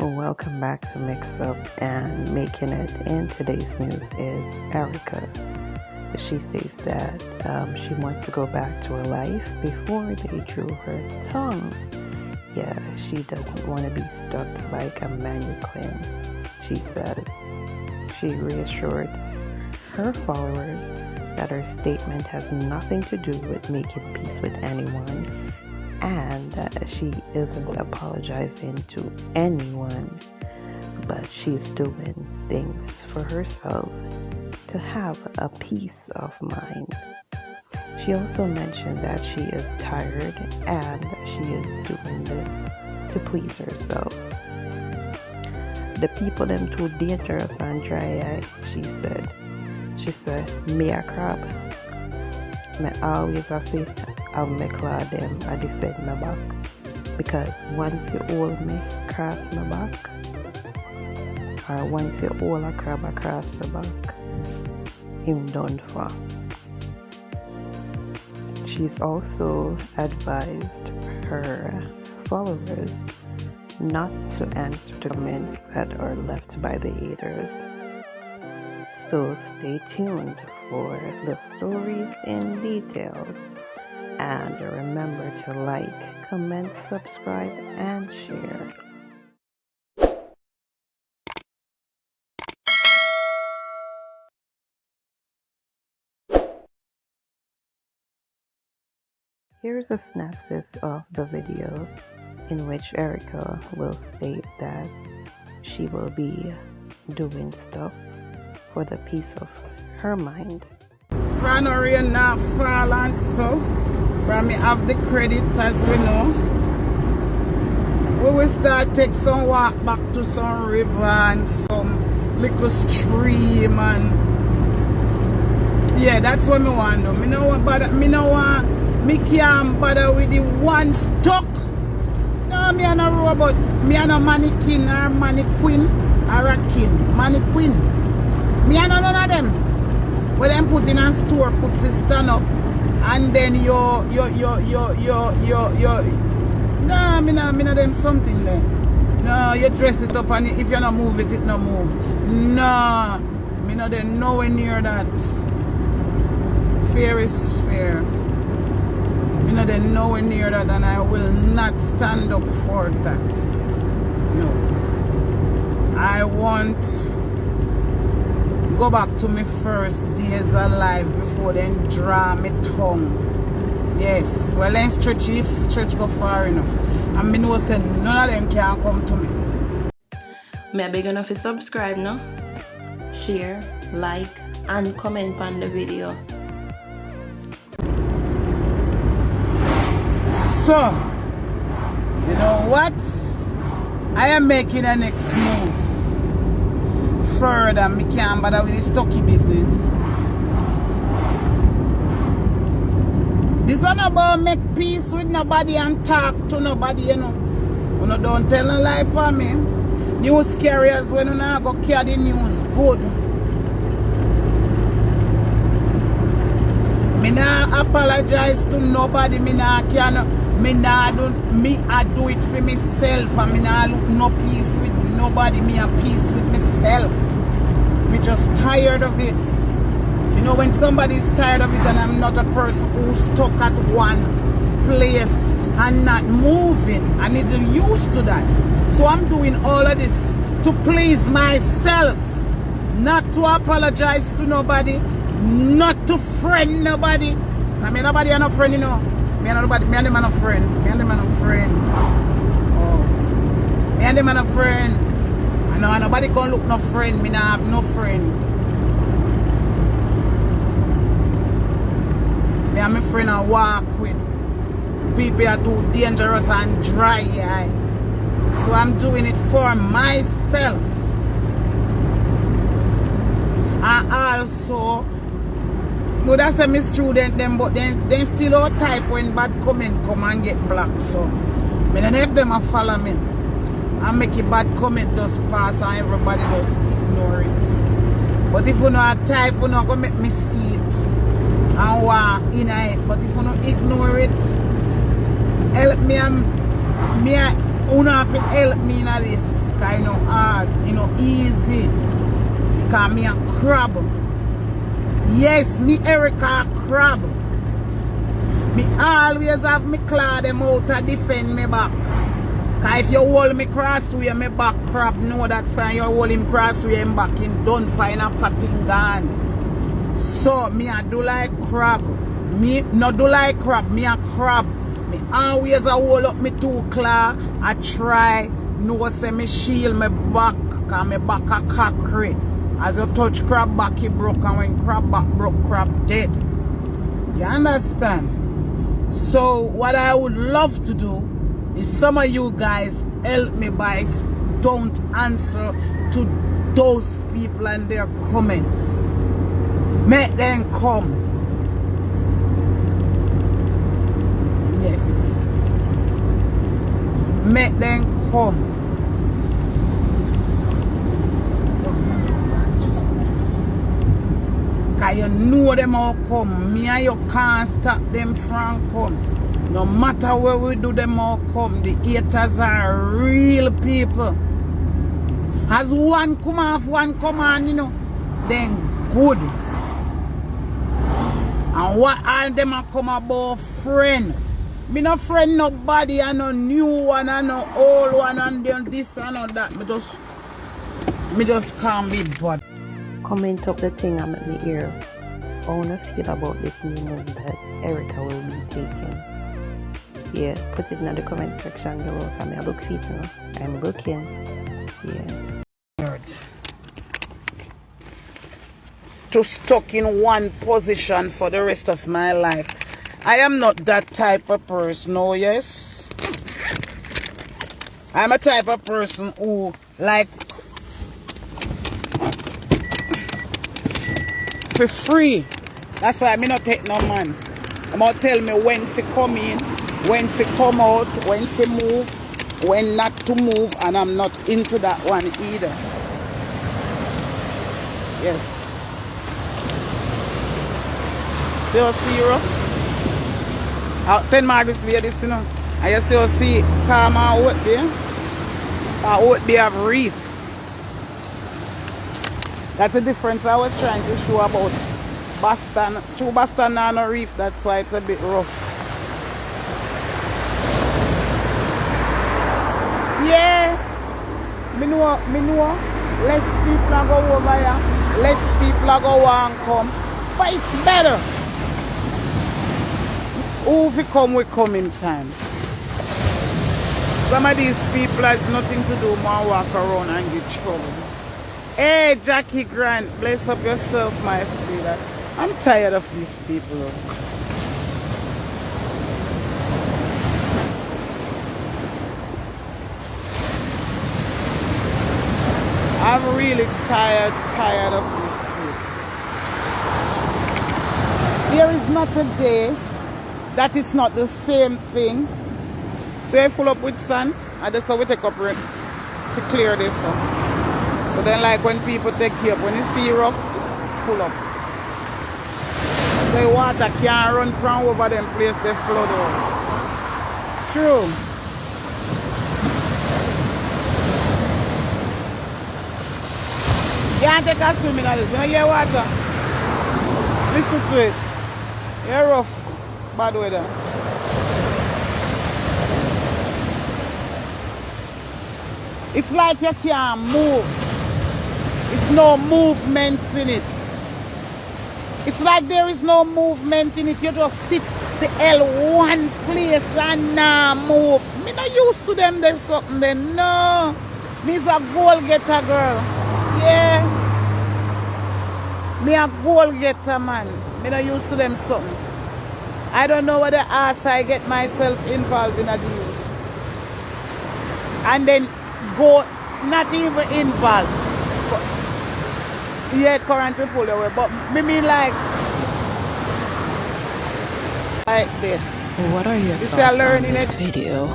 Welcome back to Mixup, and making it in today's news is Erica. She says that she wants to go back to a life before they drew her tongue. Yeah, she doesn't want to be stuck like a mannequin, she says. She reassured her followers that her statement has nothing to do with making peace with anyone, and that she isn't apologizing to anyone, but she's doing things for herself to have a peace of mind. She also mentioned that she is tired and she is doing this to please herself. The people them too dangerous and dry eye, she said. She said, me a crab. Me always have to have me claw them and defend my back. Because once you hold me across my back, or once you hold a crab across the back, him done for. She's also advised her followers not to answer the comments that are left by the haters. So stay tuned for the stories in details, and remember to like, comment, subscribe, and share. Here's a synopsis of the video in which Erica will state that she will be doing stuff for the peace of her mind. From no rain not fall and so, from me have the credit as we know. We will start take some walk back to some river and some little stream, and yeah, that's what me want to do. Me can't bother with the one stuck. No, me a no robot. Me a no mannequin or mannequin or a king. Mannequin. Me a no none of them. Where them put in a store, put for stand up, and then yo. No, me no them something there. No, you dress it up and if you not move it, it no move. No, me no them nowhere near that. Fair is fair. Me no them nowhere near that, and I will not stand up for that. No. I want go back to my first days alive before then draw me tongue. Yes, well then stretch go far enough. And me know say none of them can come to me. Me beg enough to subscribe now, share, like, and comment on the video. So, you know what? I am making a next move. Further, me can't bother with this stocky business. This is not about make peace with nobody and talk to nobody, you know. You know, don't tell no lie for me. News carriers, when you not go carry the news, good. Me not apologize to nobody. Me I do it for myself, and me not look no peace with nobody. Me a peace with myself. Me just tired of it. You know, when somebody's tired of it, and I'm not a person who's stuck at one place and not moving, I need to used to that. So I'm doing all of this to please myself, not to apologize to nobody, not to friend nobody. I mean, nobody are no friend, you know. Me and nobody, me and them are no friend. Me and them are no friend. Oh, me and them are no friend. I know nobody can look no friend. Me not have no friend. Me and my friend I walk with. People are too dangerous and dry. So I'm doing it for myself. And also, but that's a misstudent them, but then still all type when bad comment come and get blocked. So me don't know if them a follow me and make a bad comment just pass and everybody just ignore it. But if you know a type, you know go make me see it and walk in it. But if you know ignore it, help me and you know have to help me in this. Cause you know hard, you know easy. Cause me a crab. Yes, me Erica a crab. Me always have me claw them out to defend me back. Cause if you hold me crossway, me back crab know that from you hold him crossway him back in don't find a potting gun. So me a do like crab. Me not do like crab, me a crab. Me always a hold up me two claw. I try no say me shield me back. Cause me back a cockry. As you touch crab back he broke, and when crab back broke, crab dead. You understand? So what I would love to do is some of you guys help me by don't answer to those people and their comments. Make them come. Yes. Make them come. Cause you know them all come. Me and you can't stop them from come. No matter where we do, them all come. The haters are real people. As one come off, one come on, you know, then good. And what all them a come about friend. Me no friend nobody, and no new one, and no old one, and then this and all that. Me just can't be bad. Comment up the thing and make me hear how you feel about this new move that Erica will be taking. Yeah, put it in the comment section below. I look fit now. I'm looking. Yeah. To stuck in one position for the rest of my life. I am not that type of person, no, yes. I'm a type of person who like for free. That's why I not take no man. I'm gonna tell me when to come in, when to come out, when to move, when not to move, and I'm not into that one either. Yes. See how zero? I'll send Margaret's way this, you know. And you see how see calm and out there? Out there have reef. That's the difference I was trying to show about Boston. True Boston and a reef, that's why it's a bit rough. Yeah, me know, less people are go over here, less people are go and come. But it's better. Who we come, we come in time. Some of these people has nothing to do more walk around and get trouble. Hey, Jackie Grant, bless up yourself, my sweetheart. I'm tired of these people. I'm really tired of these people. There is not a day that is not the same thing. So I full up with sun, and that's how we take up rain to clear this up. So then like when people take you up, when you see rough, full up. So the water can't run from over them place, they flood over. It's true. You can't take a swim in this, you know, your water. Listen to it. You're rough, bad weather. It's like you can't move. It's no movement in it. It's like there is no movement in it. You just sit the hell one place and nah move. Me not used to them then something then. No. Me's a goal getter girl. Yeah. Me a goal getter man. Me not used to them something. I don't know what the ass I get myself involved in a deal. And then go not even involved. Yeah, current will pull away. But me mean like this. What are your thoughts on this video?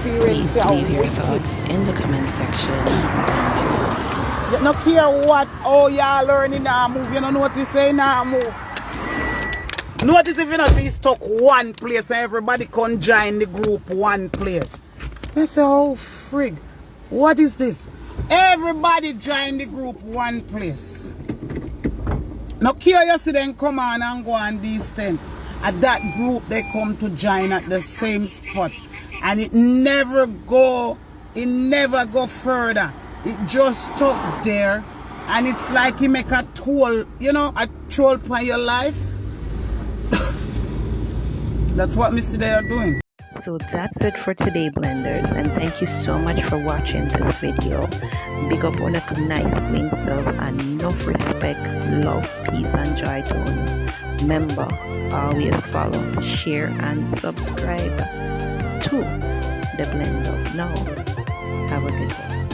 Please leave your thoughts in the comment section down below. You don't care what, oh y'all learning now move. You don't know what to say now move. Notice if you not see stuck one place and everybody can join the group one place. I say, oh frig, what is this? Everybody join the group one place. Now curiosity then come on and go on these things. At that group they come to join at the same spot. And it never go further. It just stuck there. And it's like you make a toll, you know, a troll for your life. That's what me see they are doing. So that's it for today, blenders, and thank you so much for watching this video. Big up on a nice clean serve and enough respect, love, peace and joy to you. Remember, always follow, share and subscribe to the Blend Up. Now, have a good day.